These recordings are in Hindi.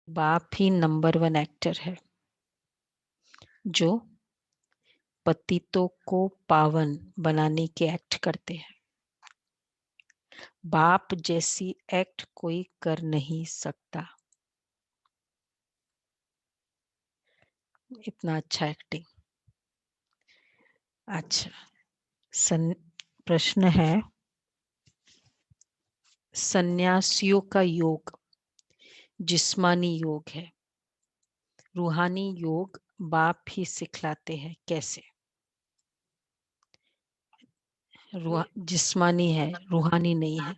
बाप ही नंबर 1 एक्टर है जो पतितों को पावन बनाने के एक्ट करते हैं। बाप जैसी एक्ट कोई कर नहीं सकता। इतना अच्छा एक्टिंग। अच्छा, प्रश्न है, सन्यासियों का योग जिस्मानी योग है, रूहानी योग बाप ही सिखलाते हैं, कैसे? जिस्मानी है, रूहानी नहीं है।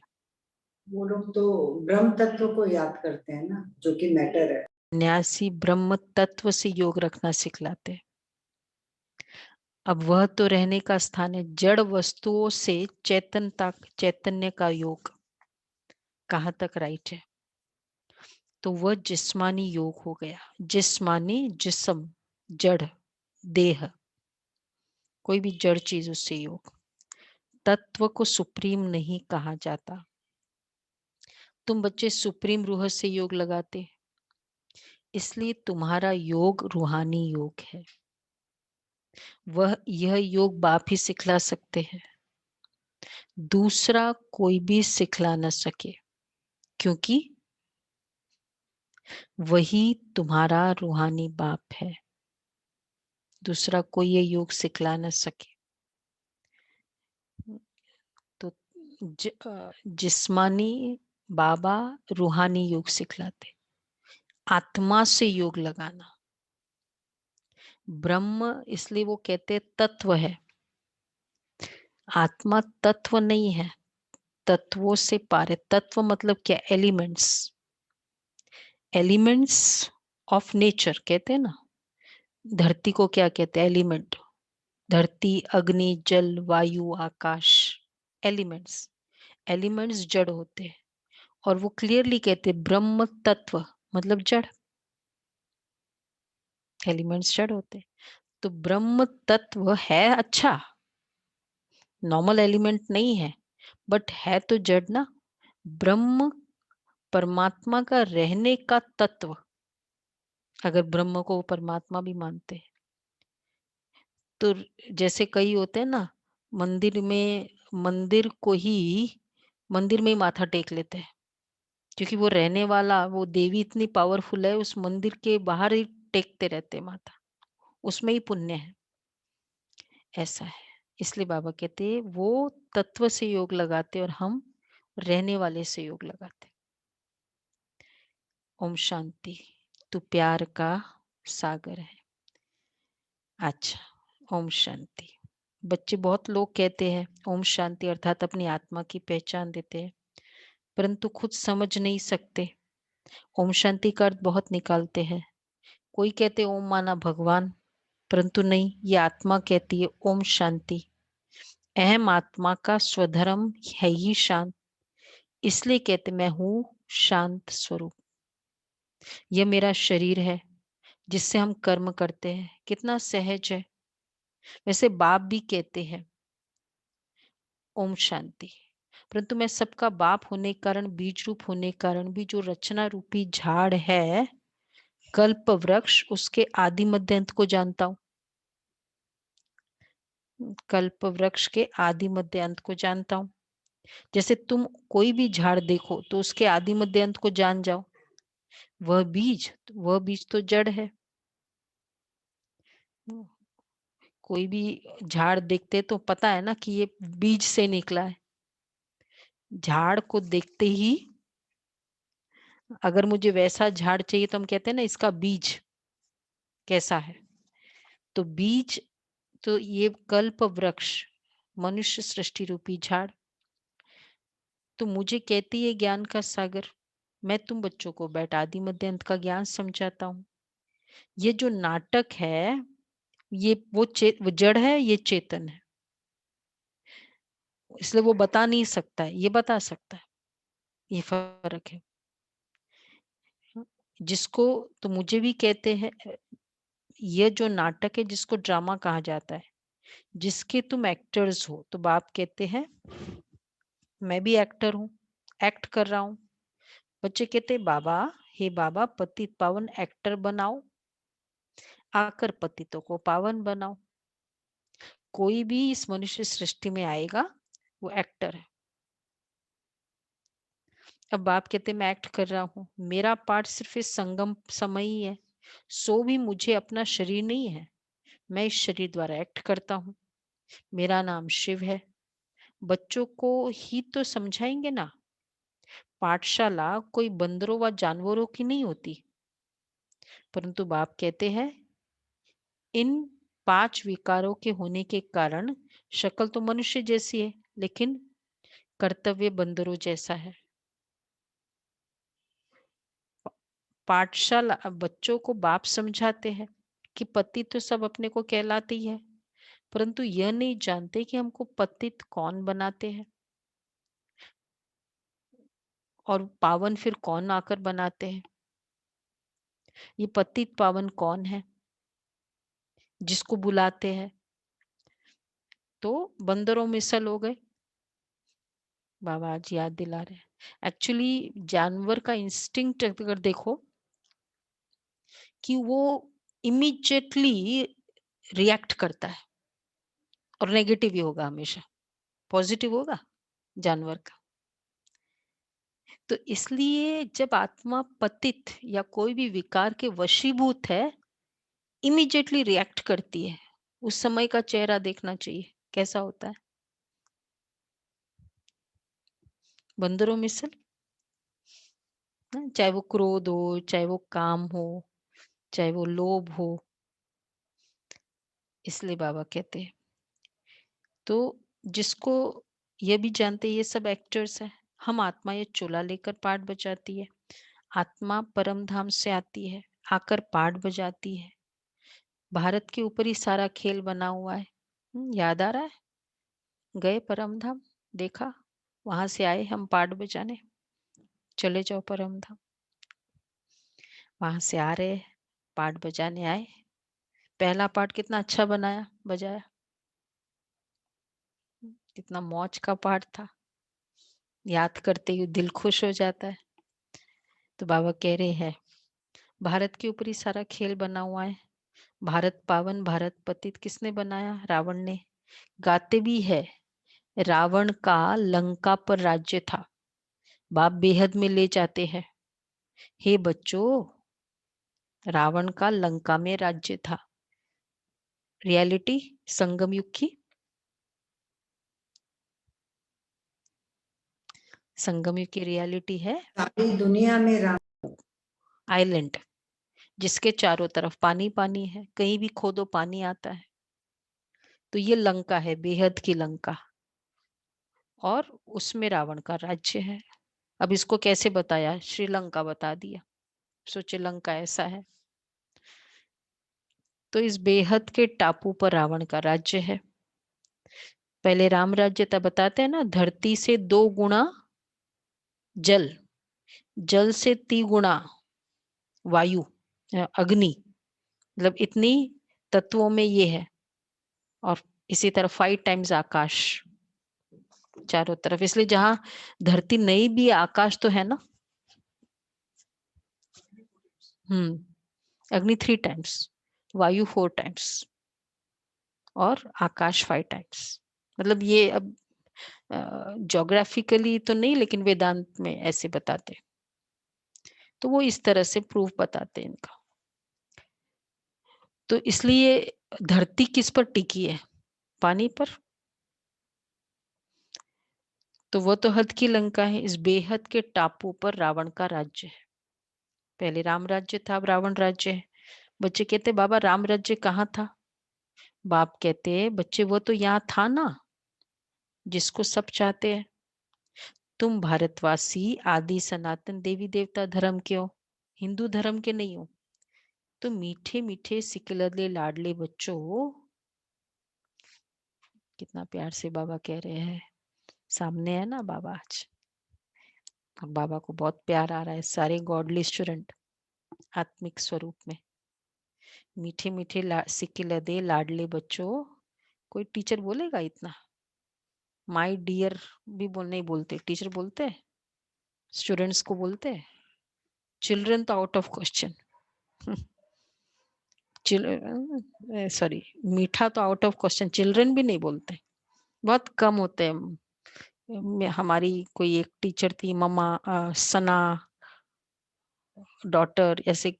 वो लोग तो ब्रह्म तत्व को याद करते हैं ना, जो कि मैटर है। सन्यासी ब्रह्म तत्व से योग रखना सिखलाते हैं। अब वह तो रहने का स्थान है, जड़ वस्तुओं से चेतन तक, चैतन्य का योग कहाँ तक राइट है? तो वह जिस्मानी योग हो गया। जिस्मानी जिस्म, जड़, देह, कोई भी जड़ चीज उससे योग। तत्व को सुप्रीम नहीं कहा जाता। तुम बच्चे सुप्रीम रूह से योग लगाते, इसलिए तुम्हारा योग रूहानी योग है। यह योग बाप ही सिखला सकते हैं, दूसरा कोई भी सिखला न सके, क्योंकि वही तुम्हारा रूहानी बाप है। दूसरा कोई ये योग सिखला न सके। तो जिस्मानी बाबा रूहानी योग सिखलाते। आत्मा से योग लगाना, ब्रह्म इसलिए वो कहते तत्व है, आत्मा तत्व नहीं है, तत्वों से पार है। तत्व मतलब क्या? एलिमेंट्स, एलिमेंट्स ऑफ नेचर कहते हैं ना। धरती को क्या कहते हैं? एलिमेंट। धरती, अग्नि, जल, वायु, आकाश, एलिमेंट्स। एलिमेंट्स जड़ होते हैं, और वो क्लियरली कहते हैं ब्रह्म तत्व मतलब जड़। एलिमेंट्स जड़ होते हैं, तो ब्रह्म तत्व है अच्छा, नॉर्मल एलिमेंट नहीं है, बट है तो जड़ ना। ब्रह्म परमात्मा का रहने का तत्व, अगर ब्रह्म को वो परमात्मा भी मानते हैं तो जैसे कई होते हैं ना, मंदिर को ही मंदिर में ही माथा टेक लेते हैं, क्योंकि वो रहने वाला, वो देवी इतनी पावरफुल है, उस मंदिर के बाहर ही टेकते रहते माथा, उसमें ही पुण्य है। ऐसा है, इसलिए बाबा कहते हैं वो तत्व से योग लगाते और हम रहने वाले से योग लगाते। ओम शांति। तू प्यार का सागर है। अच्छा, ओम शांति। बच्चे बहुत लोग कहते हैं ओम शांति अर्थात अपनी आत्मा की पहचान देते हैं, परंतु खुद समझ नहीं सकते। ओम शांति का अर्थ बहुत निकालते हैं। कोई कहते ओम माना भगवान, परंतु नहीं, ये आत्मा कहती है ओम शांति। अहम आत्मा का स्वधर्म है ही शांत, इसलिए कहते मैं हूं शांत स्वरूप। यह मेरा शरीर है जिससे हम कर्म करते हैं। कितना सहज है। वैसे बाप भी कहते हैं ओम शांति, परंतु मैं सबका बाप होने के कारण, बीज रूप होने के कारण भी जो रचना रूपी झाड़ है, कल्प वृक्ष, उसके आदि मध्य अंत को जानता हूं। कल्प वृक्ष के आदि मध्य अंत को जानता हूं। जैसे तुम कोई भी झाड़ देखो तो उसके आदि मध्य अंत को जान जाओ। वह बीज तो जड़ है। कोई भी झाड़ देखते तो पता है ना कि ये बीज से निकला है। झाड़ को देखते ही, अगर मुझे वैसा झाड़ चाहिए तो हम कहते हैं ना इसका बीज कैसा है। तो बीज, तो ये कल्प वृक्ष मनुष्य सृष्टि रूपी झाड़। तो मुझे कहती है ज्ञान का सागर, मैं तुम बच्चों को बैठ आदि मध्य अंत का ज्ञान समझाता हूँ। ये जो नाटक है, ये वो जड़ है, ये चेतन है, इसलिए वो बता नहीं सकता है, ये बता सकता है। ये फर्क है। जिसको, तो मुझे भी कहते हैं ये जो नाटक है जिसको ड्रामा कहा जाता है, जिसके तुम एक्टर्स हो, तो बाप कहते हैं मैं भी एक्टर हूं, एक्ट कर रहा हूं। बच्चे कहते हैं बाबा हे बाबा पतित पावन एक्टर बनाओ, आकर पतितों को पावन बनाओ। कोई भी इस मनुष्य सृष्टि में आएगा वो एक्टर है। अब बाप कहते मैं एक्ट कर रहा हूँ, मेरा पार्ट सिर्फ इस संगम समय ही है, सो भी मुझे अपना शरीर नहीं है, मैं इस शरीर द्वारा एक्ट करता हूँ। मेरा नाम शिव है। बच्चों को ही तो समझाएंगे ना, पाठशाला कोई बंदरों व जानवरों की नहीं होती। परंतु बाप कहते हैं इन 5 विकारों के होने के कारण शक्ल तो मनुष्य जैसी है, लेकिन कर्तव्य बंदरों जैसा है। पाठशाला बच्चों को बाप समझाते हैं कि पति तो सब अपने को कहलाते ही है, परंतु यह नहीं जानते कि हमको पतित कौन बनाते हैं और पावन फिर कौन आकर बनाते हैं। ये पतित पावन कौन है जिसको बुलाते हैं? तो बंदरों मिसल हो गए। बाबा आज याद दिला रहे हैं। एक्चुअली जानवर का इंस्टिंक्ट अगर देखो कि वो इमीडिएटली रिएक्ट करता है, और नेगेटिव ही होगा हमेशा, पॉजिटिव होगा जानवर का। तो इसलिए जब आत्मा पतित या कोई भी विकार के वशीभूत है, इमीडिएटली रिएक्ट करती है। उस समय का चेहरा देखना चाहिए कैसा होता है। बंदरों मिसल, चाहे वो क्रोध हो, चाहे वो काम हो, चाहे वो लोभ हो। इसलिए बाबा कहते हैं तो जिसको ये भी जानते ये सब एक्टर्स है। हम आत्मा ये चोला लेकर पाठ बजाती है, आत्मा परम धाम से आती है, आकर पाठ बजाती है। भारत के ऊपर ही सारा खेल बना हुआ है। याद आ रहा है? गए परम धाम, देखा, वहां से आए हम पाठ बजाने, चले जाओ परम धाम। वहां से आ रहे, पाठ बजाने आए। पहला पाठ कितना अच्छा बनाया, बजाया, कितना मौज का पाठ था, याद करते ही दिल खुश हो जाता है। तो बाबा कह रहे हैं भारत के ऊपर ही सारा खेल बना हुआ है। भारत पावन भारत पतित किसने बनाया? रावण ने। गाते भी है रावण का लंका पर राज्य था। बाप बेहद में ले जाते हैं, हे बच्चों रावण का लंका में राज्य था। रियलिटी संगम युग की, संगम युग की रियलिटी है सारी दुनिया में राम। आइलैंड जिसके चारों तरफ पानी पानी है, कहीं भी खोदो पानी आता है। तो ये लंका है, बेहद की लंका, और उसमें रावण का राज्य है। अब इसको कैसे बताया? श्रीलंका बता दिया। सोचे लंका ऐसा है। तो इस बेहद के टापू पर रावण का राज्य है। पहले राम राज्य था, बताते हैं ना, धरती से 2 गुना जल, जल से 3 गुना वायु, अग्नि, मतलब इतनी तत्वों में ये है। और इसी तरह 5 टाइम्स आकाश चारों तरफ। इसलिए जहां धरती नहीं भी आकाश तो है ना। अग्नि 3 टाइम्स, वायु 4 टाइम्स और आकाश 5 टाइम्स। मतलब ये अब ज्योग्राफिकली तो नहीं, लेकिन वेदांत में ऐसे बताते हैं। तो वो इस तरह से प्रूफ बताते हैं इनका। तो इसलिए धरती किस पर टिकी है? पानी पर। तो वो तो हद की लंका है। इस बेहद के टापू पर रावण का राज्य है। पहले राम राज्य था, अब रावण राज्य है। बच्चे कहते बाबा राम राज्य कहाँ था? बाप कहते बच्चे वो तो यहाँ था ना जिसको सब चाहते हैं। तुम भारतवासी आदि सनातन देवी देवता धर्म के हो, हिंदू धर्म के नहीं हो। तो मीठे मीठे सिकलदे लाडले बच्चों, कितना प्यार से बाबा कह रहे हैं। सामने है ना बाबा आज। अब बाबा को बहुत प्यार आ रहा है सारे गॉडली स्टूडेंट आत्मिक स्वरूप में। मीठे मीठे सिकलदे लाडले बच्चों, कोई टीचर बोलेगा इतना? माय डियर भी नहीं बोलते, टीचर बोलते हैं, स्टूडेंट्स को बोलते हैं। चिल्ड्रन तो आउट ऑफ क्वेश्चन। सॉरी, मीठा तो आउट ऑफ क्वेश्चन, चिल्ड्रन भी नहीं बोलते, बहुत कम होते हैं। हमारी कोई एक टीचर थी, ममा, सना डॉटर, ऐसे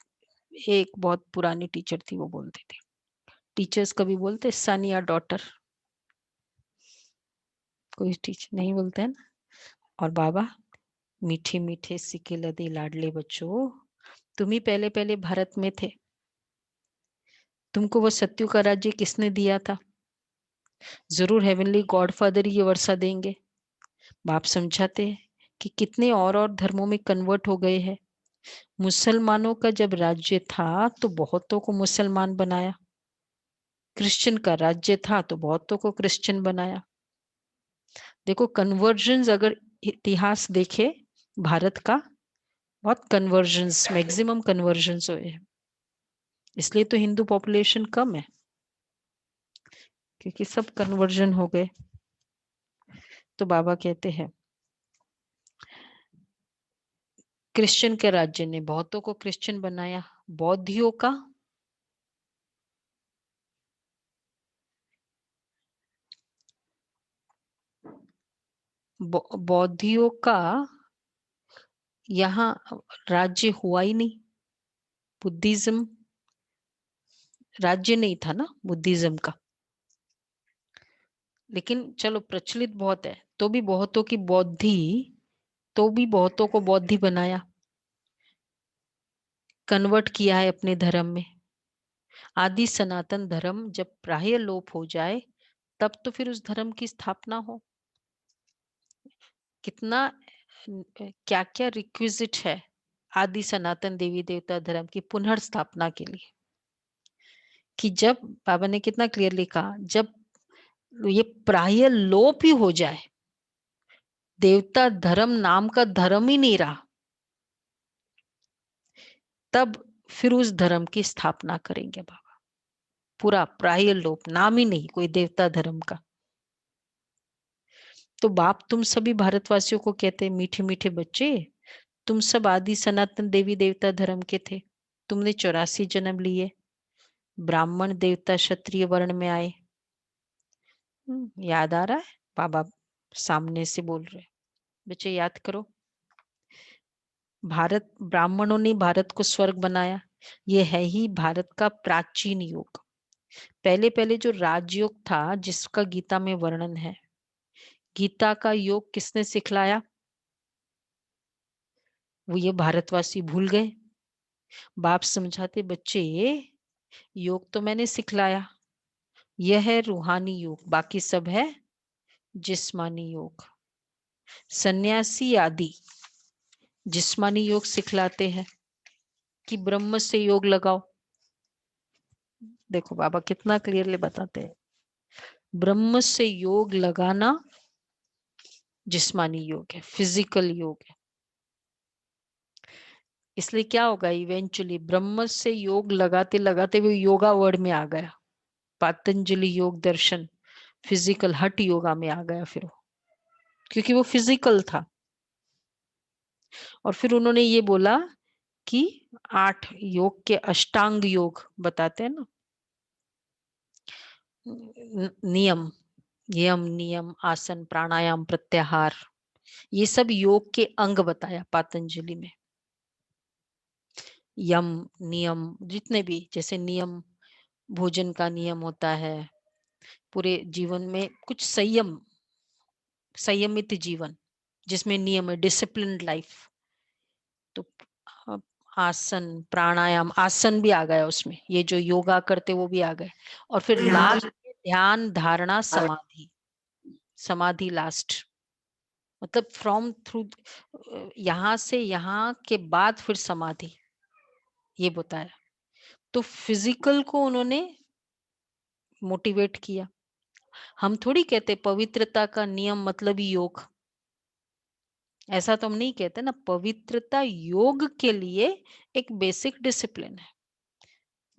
एक बहुत पुरानी टीचर थी, वो बोलती थी। टीचर्स कभी बोलते सन या डॉटर? कोई टीचर नहीं बोलते हैं ना। और बाबा, मीठे मीठे सिके लदे लाडले बच्चों, तुम ही पहले पहले भारत में थे, तुमको वो सत्यु का राज्य किसने दिया था? जरूर हेवनली गॉडफादर ये वर्षा देंगे। बाप समझाते हैं कि कितने और धर्मों में कन्वर्ट हो गए हैं। मुसलमानों का जब राज्य था तो बहुतों को मुसलमान बनाया, क्रिश्चियन का राज्य था तो बहुतों को क्रिश्चियन बनाया। देखो कन्वर्जन्स, अगर इतिहास देखे भारत का, बहुत कन्वर्जन्स, मैक्सिमम कन्वर्जन्स हुए हैं। इसलिए तो हिंदू पॉपुलेशन कम है, क्योंकि सब कन्वर्जन हो गए। तो बाबा कहते हैं क्रिश्चियन के राज्य ने बहुतों को क्रिश्चियन बनाया, बौद्धियों का बौद्धियों का यहाँ राज्य हुआ ही नहीं। बुद्धिज्म राज्य नहीं था ना बुद्धिज्म का, लेकिन चलो प्रचलित बहुत है, तो भी बहुतों की बौद्धि, तो भी बहुतों को बौद्धि बनाया, कन्वर्ट किया है अपने धर्म में। आदि सनातन धर्म जब प्राय लोप हो जाए, तब तो फिर उस धर्म की स्थापना हो। कितना क्या क्या रिक्विजिट है आदि सनातन देवी देवता धर्म की पुनर्स्थापना के लिए, कि जब बाबा ने कितना क्लियरली कहा, जब ये प्राय लोप ही हो जाए, देवता धर्म नाम का धर्म ही नहीं रहा, तब फिर उस धर्म की स्थापना करेंगे बाबा। पूरा प्राय लोप, नाम ही नहीं कोई देवता धर्म का। तो बाप तुम सभी भारतवासियों को कहते हैं, मीठे मीठे बच्चे, तुम सब आदि सनातन देवी देवता धर्म के थे। तुमने 84 जन्म लिए, ब्राह्मण देवता क्षत्रिय वर्ण में आए। याद आ रहा है? बाबा सामने से बोल रहे, बच्चे याद करो। भारत, ब्राह्मणों ने भारत को स्वर्ग बनाया। ये है ही भारत का प्राचीन युग। पहले पहले जो राजयोग था, जिसका गीता में वर्णन है, गीता का योग किसने सिखलाया? वो ये भारतवासी भूल गए। बाप समझाते, बच्चे योग तो मैंने सिखलाया, यह है रूहानी योग, बाकी सब है जिस्मानी योग। सन्यासी आदि जिस्मानी योग सिखलाते हैं कि ब्रह्म से योग लगाओ। देखो बाबा कितना क्लियरली बताते हैं, ब्रह्म से योग लगाना जिस्मानी योग है, फिजिकल योग है। इसलिए क्या होगा, इवेंचुअली ब्रह्म से योग लगाते लगाते वो योगा वर्ड में आ गया, पातंजलि योग दर्शन, फिजिकल हठ योगा में आ गया फिर वो, क्योंकि वो फिजिकल था। और फिर उन्होंने ये बोला कि 8 योग के अष्टांग योग बताते हैं ना, नियम, यम नियम, आसन, प्राणायाम, प्रत्याहार, ये सब योग के अंग बताया पातंजलि में। यम नियम जितने भी, जैसे नियम, भोजन का नियम होता है, पूरे जीवन में कुछ संयम, संयमित जीवन जिसमें नियम है, डिसिप्लिन्ड लाइफ। तो आसन, प्राणायाम, आसन भी आ गया उसमें, ये जो योगा करते वो भी आ गए। और फिर लास्ट में ध्यान, धारणा, समाधि, समाधि लास्ट, मतलब फ्रॉम थ्रू, यहाँ से यहाँ के बाद फिर समाधि, ये बताया। तो फिजिकल को उन्होंने मोटिवेट किया। हम थोड़ी कहते पवित्रता का नियम मतलब ही योग, ऐसा तो हम नहीं कहते ना। पवित्रता योग के लिए एक बेसिक डिसिप्लिन है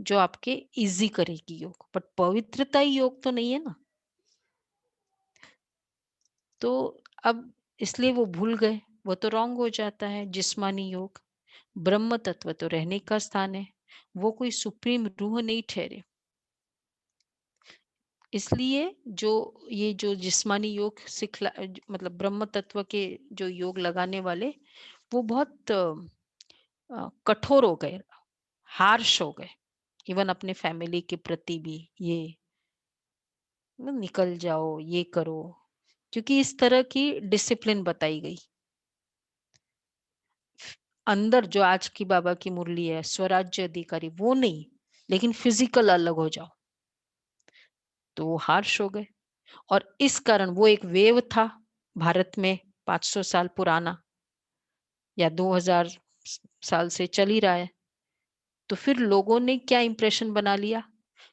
जो आपके इजी करेगी योग, बट पवित्रता ही योग तो नहीं है ना। तो अब इसलिए वो भूल गए, वो तो रॉन्ग हो जाता है जिस्मानी योग। ब्रह्म तत्व तो रहने का स्थान है, वो कोई सुप्रीम रूह नहीं ठहरे। इसलिए जो ये जो जिस्मानी योग मतलब ब्रह्म तत्व के जो योग लगाने वाले, वो बहुत कठोर हो गए, हार्श हो गए, इवन अपने फैमिली के प्रति भी। ये निकल जाओ, ये करो, क्योंकि इस तरह की डिसिप्लिन बताई गई। अंदर जो आज की बाबा की मुरली है, स्वराज्य अधिकारी, वो नहीं, लेकिन फिजिकल अलग हो जाओ, तो वो हार्श हो गए। और इस कारण वो एक वेव था भारत में, 500 साल पुराना या 2000 साल से चल ही रहा है। तो फिर लोगों ने क्या इंप्रेशन बना लिया,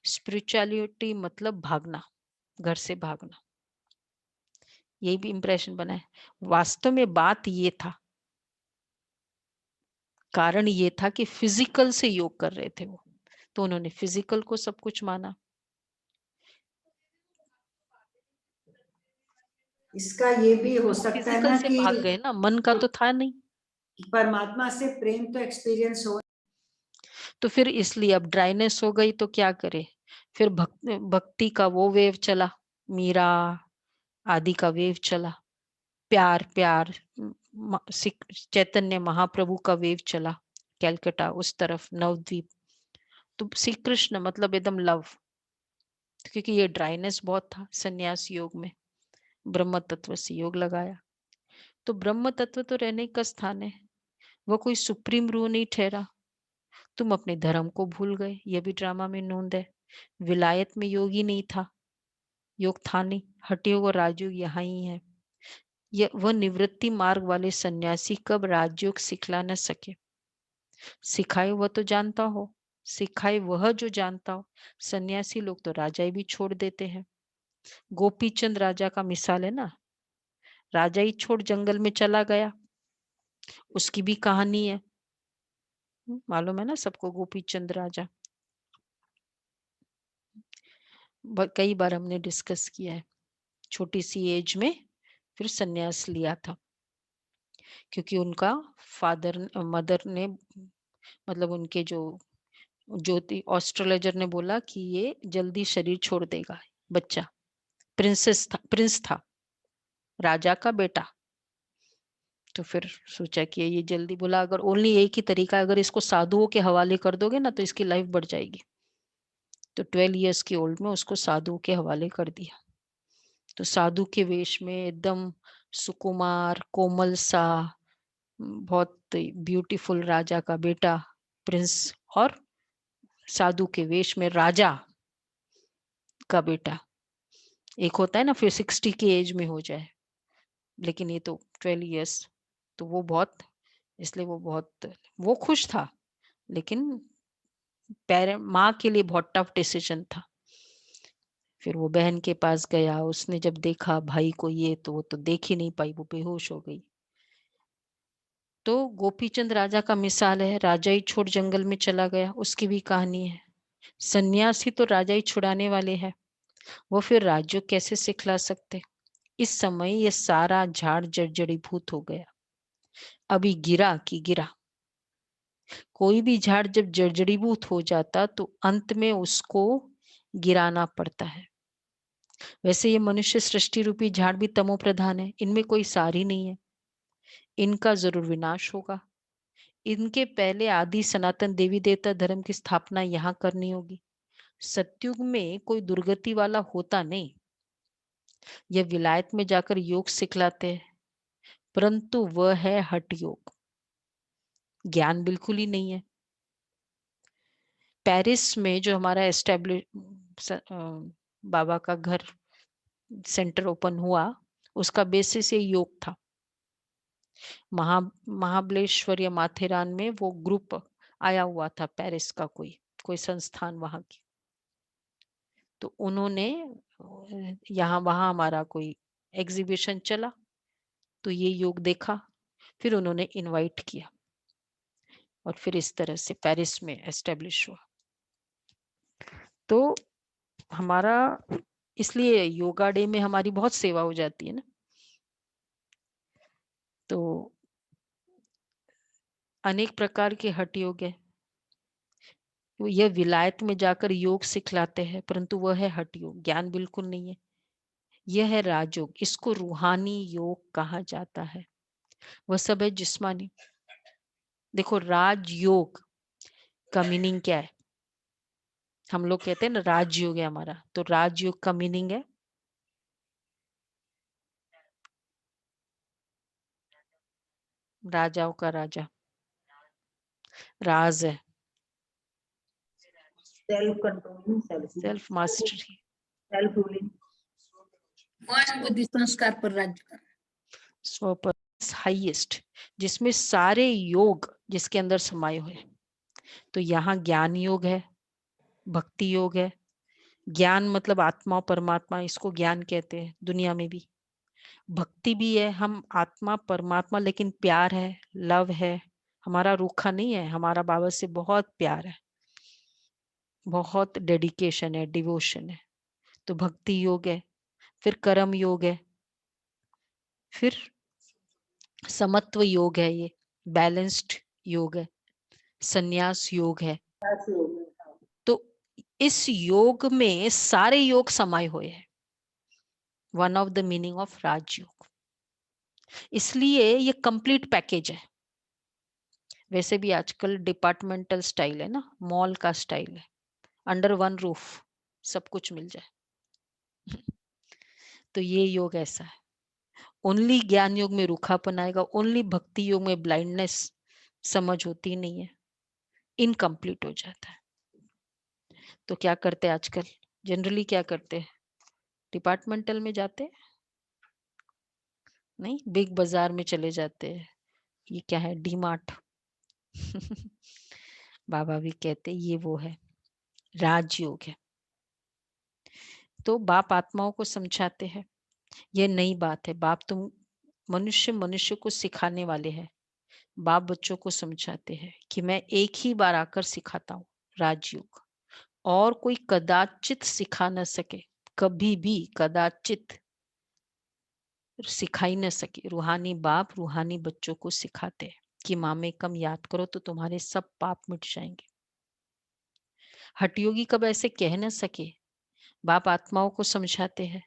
स्पिरिचुअलिटी मतलब भागना, घर से भागना, यही भी इंप्रेशन बना है। वास्तव में बात ये था, कारण ये था कि फिजिकल से योग कर रहे थे वो, तो उन्होंने फिजिकल को सब कुछ माना। इसका ये भी हो वो सकता है फिजिकल ना से कि भाग गए ना, मन का तो था नहीं। परमात्मा से प्रेम तो एक्सपीरियंस हो। तो फिर इसलिए अब ड्राइनेस हो गई तो क्या करे, फिर भक्ति का वो वेव चला, मीरा आदि का वेव चला, प्यार प्यार चैतन्य महाप्रभु का वेव चला, कैलकाटा उस तरफ नवद्वीप। तो श्री कृष्ण मतलब एकदम लव, क्योंकि ये ड्राइनेस बहुत था संन्यास योग में, ब्रह्म तत्व से योग लगाया। तो ब्रह्म तत्व तो रहने का स्थान है, वो कोई सुप्रीम रूह नहीं ठहरा। तुम अपने धर्म को भूल गए, यह भी ड्रामा में नोंद है। विलायत में योगी नहीं था, योग था नहीं, हठयोग और राजयोग यहाँ ही है। यह वह निवृत्ति मार्ग वाले सन्यासी कब राजयोग सिखला न सके। सिखाए वह तो जानता हो, सिखाए वह जो जानता हो। सन्यासी लोग तो राजा भी छोड़ देते हैं। गोपी चंद राजा का मिसाल है ना, राजा ही छोड़ जंगल में चला गया, उसकी भी कहानी है, मालूम है ना सबको, गोपी चंद राजा कई बार हमने डिस्कस किया है। छोटी सी एज में फिर सन्यास लिया था, क्योंकि उनका फादर मदर ने, मतलब उनके जो ज्योति एस्ट्रोलॉजर ने बोला कि ये जल्दी शरीर छोड़ देगा बच्चा, प्रिंस था राजा का बेटा। तो फिर सोचा कि ये जल्दी, बोला अगर ओनली एक ही तरीका, अगर इसको साधुओं के हवाले कर दोगे ना तो इसकी लाइफ बढ़ जाएगी। तो 12 इयर्स की ओल्ड में उसको साधु के हवाले कर दिया। तो साधु के वेश में एकदम सुकुमार कोमल सा, बहुत ब्यूटीफुल राजा का बेटा, प्रिंस, और साधु के वेश में राजा का बेटा। एक होता है ना फिर 60 की एज में हो जाए, लेकिन ये तो 12 इयर्स। तो वो बहुत, इसलिए वो बहुत, वो खुश था, लेकिन पेरेंट माँ के लिए बहुत टफ डिसीजन था। फिर वो बहन के पास गया, उसने जब देखा भाई को ये, तो वो तो देख ही नहीं पाई, वो बेहोश हो गई। तो गोपीचंद राजा का मिसाल है, राजा ही छोड़ जंगल में चला गया, उसकी भी कहानी है। सन्यासी तो राजा ही छुड़ाने वाले हैं, वो फिर राज्य कैसे सिखला सकते। इस समय ये सारा झाड़ जर्जरीभूत हो गया, अभी गिरा कि गिरा। कोई भी झाड़ जब जर्जरीभूत हो जाता तो अंत में उसको गिराना पड़ता है। वैसे ये मनुष्य सृष्टि रूपी झाड़ भी तमो प्रधान है, इनमें कोई सार ही नहीं है, इनका जरूर विनाश होगा। इनके पहले आदि सनातन देवी देवता धर्म की स्थापना यहाँ करनी होगी। सत्युग में कोई दुर्गति वाला होता नहीं, यह विलायत में जाकर योग सिखलाते हैं, परंतु वह है हठ योग, ज्ञान बिल्कुल ही नहीं है। पेरिस में जो हमारा एस्टेब्लिश बाबा का घर सेंटर ओपन हुआ, उसका बेसिस ये योग था। महाबलेश्वर या माथेरान में वो ग्रुप आया हुआ था पेरिस का, कोई संस्थान वहां की। तो उन्होंने यहाँ वहां हमारा कोई एग्जीबिशन चला, तो ये योग देखा, फिर उन्होंने इनवाइट किया, और फिर इस तरह से पेरिस में एस्टेब्लिश हुआ। तो हमारा, इसलिए योगा डे में हमारी बहुत सेवा हो जाती है ना। तो अनेक प्रकार के हठ योग है। यह विलायत में जाकर योग सिखलाते हैं, परंतु वह है हठ योग, ज्ञान बिल्कुल नहीं है। यह है राजयोग, इसको रूहानी योग कहा जाता है। वह सब है जिस्मानी। देखो राजयोग का मीनिंग क्या है? हम लोग कहते हैं ना राजयोग है हमारा, तो राजयोग का मीनिंग है राजाओं का राजा, राज है, self controlling, self mastery, self ruling, मन बुद्धि संस्कार पर राज्य करना, स्व पर हाईएस्ट, जिसमें सारे योग जिसके अंदर समाये हुए। तो यहाँ ज्ञान योग है, भक्ति योग है। ज्ञान मतलब आत्मा परमात्मा, इसको ज्ञान कहते हैं दुनिया में भी। भक्ति भी है, हम आत्मा परमात्मा, लेकिन प्यार है, लव है, हमारा रूखा नहीं है, हमारा बाबा से बहुत प्यार है, बहुत डेडिकेशन है, डिवोशन है, तो भक्ति योग है। फिर कर्म योग है, फिर समत्व योग है, ये बैलेंस्ड योग है, संन्यास योग है। तो इस योग में सारे योग समाये हुए हैं, one of the meaning of Rajyoga. इसलिए ये कंप्लीट पैकेज है। वैसे भी आजकल डिपार्टमेंटल स्टाइल है ना, मॉल का स्टाइल है, अंडर वन रूफ सब कुछ मिल जाए। तो ये योग ऐसा है। ओनली ज्ञान योग में रूखापन आएगा, ओनली भक्ति योग में ब्लाइंडनेस, समझ होती नहीं है, इनकम्प्लीट हो जाता है। तो क्या करते हैं आजकल, जनरली क्या करते हैं, डिपार्टमेंटल में जाते हैं नहीं, बिग बाजार में चले जाते हैं। ये क्या है, डी मार्ट। बाबा भी कहते ये वो है, राजयोग है। तो बाप आत्माओं को समझाते हैं, ये नई बात है। बाप तुम मनुष्य मनुष्य को सिखाने वाले हैं। बाप बच्चों को समझाते हैं कि मैं एक ही बार आकर सिखाता हूँ राजयोग, और कोई कदाचित सिखा न सके, कभी भी कदाचित सिखा ही न सके। रूहानी बाप रूहानी बच्चों को सिखाते हैं कि मामे कम याद करो तो तुम्हारे सब पाप मिट जाएंगे। हठयोगी कब ऐसे कह न सके, बाप आत्माओं को समझाते हैं।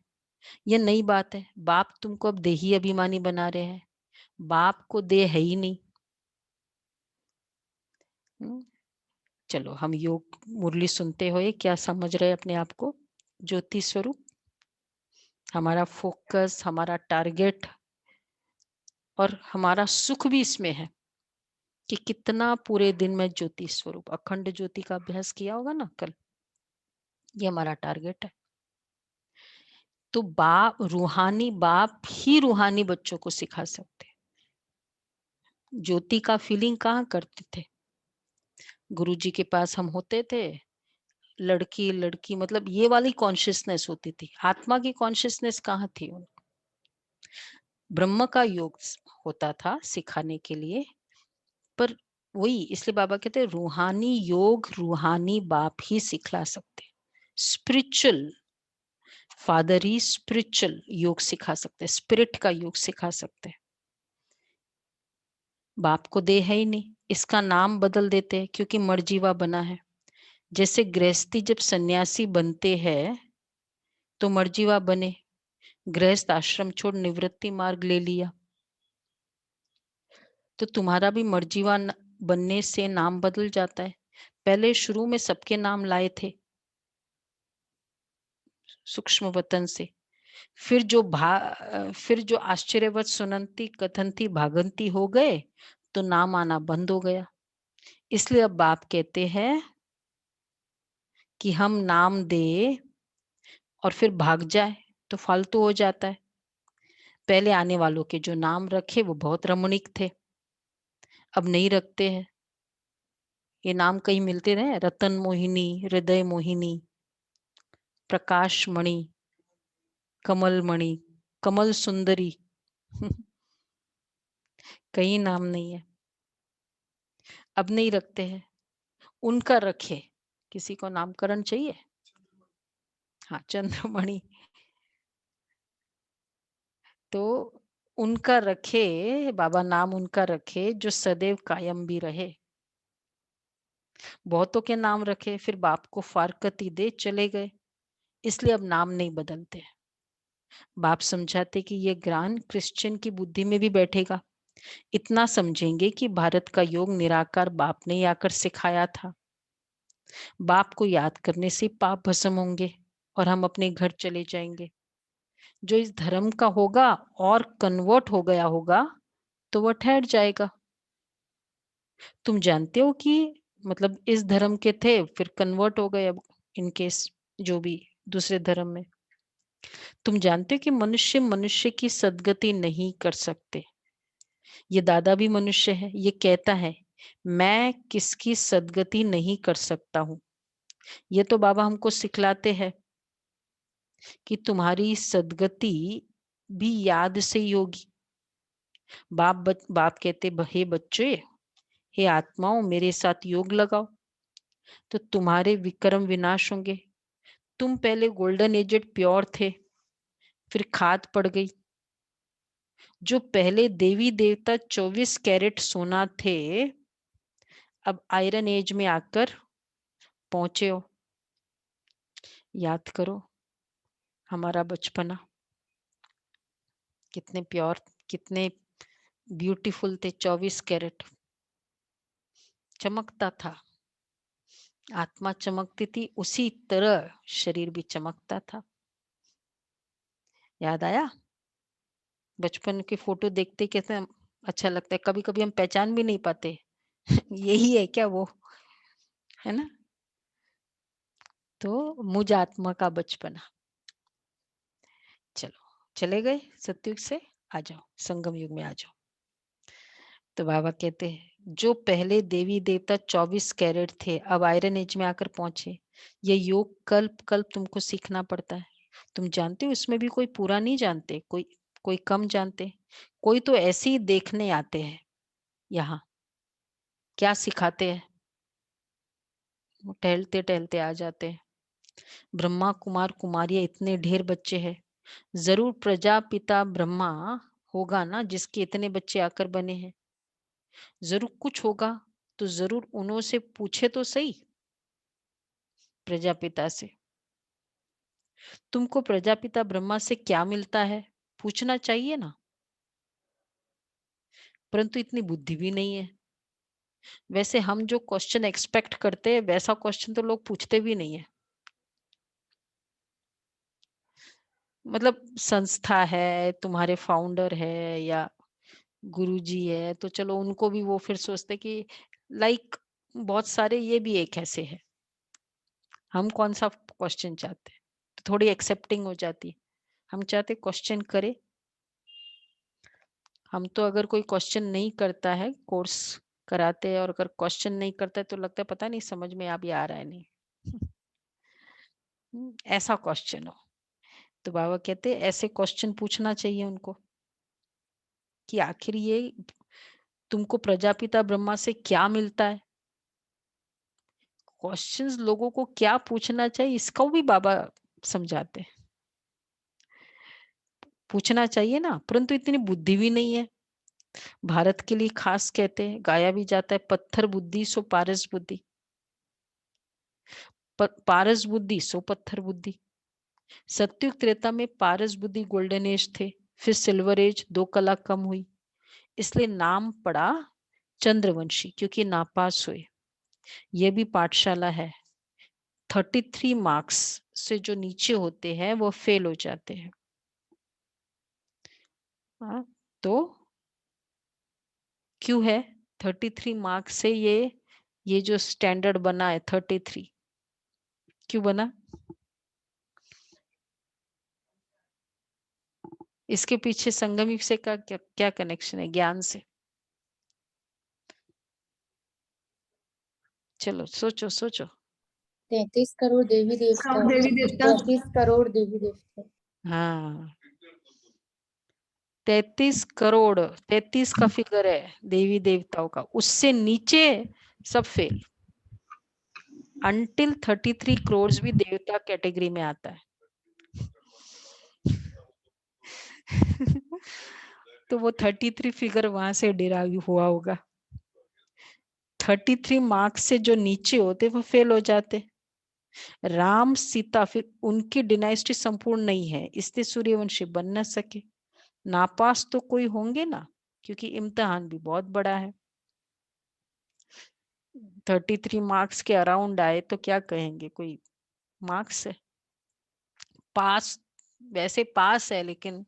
यह नई बात है, बाप तुमको अब देही अभिमानी बना रहे हैं, बाप को देह है ही नहीं। चलो हम योग मुरली सुनते हुए क्या समझ रहे अपने आप को, ज्योति स्वरूप, हमारा फोकस, हमारा टारगेट, और हमारा सुख भी इसमें है कि कितना पूरे दिन में ज्योति स्वरूप अखंड ज्योति का अभ्यास किया होगा ना कल, ये हमारा टारगेट है। तो बाप रूहानी बाप ही रूहानी बच्चों को सिखा सकते। ज्योति का फीलिंग कहाँ करते थे, गुरुजी के पास हम होते थे, लड़की लड़की मतलब ये वाली कॉन्शियसनेस होती थी, आत्मा की कॉन्शियसनेस कहाँ थी। ब्रह्म का योग होता था सिखाने के लिए, पर वही इसलिए बाबा कहते हैं रूहानी योग रूहानी बाप ही सिखला सकते। स्पिरिचुअल फादर ही स्पिरिचुअल योग सिखा सकते, स्पिरिट का योग सिखा सकते। बाप को देह है ही नहीं, इसका नाम बदल देते हैं क्योंकि मर्जीवा बना है। जैसे गृहस्थी जब सन्यासी बनते हैं तो मर्जीवा बने, गृहस्थ आश्रम छोड़ निवृत्ति मार्ग ले लिया, तो तुम्हारा भी मर्जीवा बनने से नाम बदल जाता है। पहले शुरू में सबके नाम लाए थे सूक्ष्म वतन से, फिर जो आश्चर्यवत सुनंती कथनती भागंती हो गए तो नाम आना बंद हो गया। इसलिए अब बाप कहते हैं कि हम नाम दे और फिर भाग जाए तो फालतू हो जाता है। पहले आने वालों के जो नाम रखे वो बहुत रमणीक थे, अब नहीं रखते हैं। ये नाम कहीं मिलते रहे, रतन मोहिनी, हृदय मोहिनी, प्रकाश मणि, कमल मणि, कमल सुंदरी। कहीं नाम नहीं है, अब नहीं रखते हैं। उनका रखे, किसी को नामकरण चाहिए, हाँ चंद्रमणि। तो उनका रखे, बाबा नाम उनका रखे जो सदैव कायम भी रहे। बहुतों के नाम रखे, फिर बाप को फारकती दे चले गए, इसलिए अब नाम नहीं बदलते। बाप समझाते कि ये ज्ञान क्रिश्चियन की बुद्धि में भी बैठेगा। इतना समझेंगे कि भारत का योग निराकार बाप ने ही आकर सिखाया था। बाप को याद करने से पाप भस्म होंगे और हम अपने घर चले जाएंगे। जो इस धर्म का होगा और कन्वर्ट हो गया होगा तो वह ठहर जाएगा। तुम जानते हो कि मतलब इस धर्म के थे, फिर कन्वर्ट हो गए, अब इनकेस जो भी दूसरे धर्म में। तुम जानते हो कि मनुष्य मनुष्य की सदगति नहीं कर सकते। ये दादा भी मनुष्य है, ये कहता है मैं किसकी सदगति नहीं कर सकता हूं। ये तो बाबा हमको सिखलाते हैं कि तुम्हारी सदगति भी याद से ही होगी। बाप कहते हे बच्चे, हे आत्माओं, मेरे साथ योग लगाओ तो तुम्हारे विक्रम विनाश होंगे। तुम पहले गोल्डन एजेड प्योर थे, फिर खाद पड़ गई। जो पहले देवी देवता 24 कैरेट सोना थे, अब आयरन एज में आकर पहुंचे हो। याद करो हमारा बचपना, कितने प्योर, कितने ब्यूटीफुल थे। 24 कैरेट चमकता था, आत्मा चमकती थी, उसी तरह शरीर भी चमकता था। याद आया? बचपन की फोटो देखते कैसे अच्छा लगता है, कभी कभी हम पहचान भी नहीं पाते। यही है क्या वो, है ना? तो मुझ आत्मा का बचपना। चलो, चले गए सतयुग से, आ जाओ संगम युग में आ जाओ। तो बाबा कहते हैं जो पहले देवी देवता 24 कैरेट थे, अब आयरन एज में आकर पहुंचे। ये योग कल्प कल्प तुमको सीखना पड़ता है। तुम जानते हो इसमें भी कोई पूरा नहीं जानते, कोई कोई कम जानते, कोई तो ऐसे ही देखने आते हैं। यहाँ क्या सिखाते हैं, वो टहलते टहलते आ जाते हैं। ब्रह्मा कुमार कुमारियां इतने ढेर बच्चे हैं, जरूर प्रजापिता ब्रह्मा होगा ना जिसके इतने बच्चे आकर बने हैं। जरूर कुछ होगा, तो जरूर उन्हों से पूछे तो सही, प्रजापिता से। तुमको प्रजापिता ब्रह्मा से क्या मिलता है, पूछना चाहिए ना, परंतु इतनी बुद्धि भी नहीं है। वैसे हम जो क्वेश्चन एक्सपेक्ट करते हैं वैसा क्वेश्चन तो लोग पूछते भी नहीं है। मतलब संस्था है, तुम्हारे फाउंडर है या गुरुजी है, तो चलो उनको भी वो फिर सोचते कि लाइक बहुत सारे ये भी एक ऐसे है। हम कौन सा क्वेश्चन चाहते हैं, तो थोड़ी एक्सेप्टिंग हो जाती है। हम चाहते क्वेश्चन करे। हम तो अगर कोई क्वेश्चन नहीं करता है, कोर्स कराते हैं और अगर क्वेश्चन नहीं करता है तो लगता है पता नहीं समझ में अभी आ रहा है नहीं। ऐसा क्वेश्चन हो, तो बाबा कहते हैं ऐसे क्वेश्चन पूछना चाहिए उनको कि आखिर ये तुमको प्रजापिता ब्रह्मा से क्या मिलता है। क्वेश्चंस लोगों को क्या पूछना चाहिए इसको भी बाबा समझाते हैं। पूछना चाहिए ना, परंतु इतनी बुद्धि भी नहीं है। भारत के लिए खास कहते हैं, गाया भी जाता है, पत्थर बुद्धि सो पारस बुद्धि, पारस बुद्धि सो पत्थर बुद्धि। सत्युग त्रेता में पारस बुद्धि गोल्डन एज थे, फिर सिल्वर एज 2 कला कम हुई, इसलिए नाम पड़ा चंद्रवंशी, क्योंकि नापास हुए। यह भी पाठशाला है। 33 मार्क्स से जो नीचे होते हैं वो फेल हो जाते हैं। तो क्यों है 33 मार्क्स से ये जो स्टैंडर्ड बना है 33 क्यों बना? इसके पीछे संगम युग से का क्या कनेक्शन है ज्ञान से? चलो सोचो सोचो। 33 करोड़ देवी देवता, 34 करोड़ देवी देवता। हाँ, 33 करोड़, 33 का फिगर है देवी देवताओं का, उससे नीचे सब फेल। अंटिल 33 करोड़ भी देवता कैटेगरी में आता है। तो वो 33 फिगर वहां से डिराइव हुआ होगा। 33 मार्क्स से जो नीचे होते वो फेल हो जाते। राम सीता फिर उनकी डिनाइस्टी संपूर्ण नहीं है, इसलिए सूर्यवंशी बन न सके। नापास तो कोई होंगे ना, क्योंकि इम्तिहान भी बहुत बड़ा है। 33 मार्क्स के अराउंड आए तो क्या कहेंगे, कोई मार्क्स है? पास वैसे पास है, लेकिन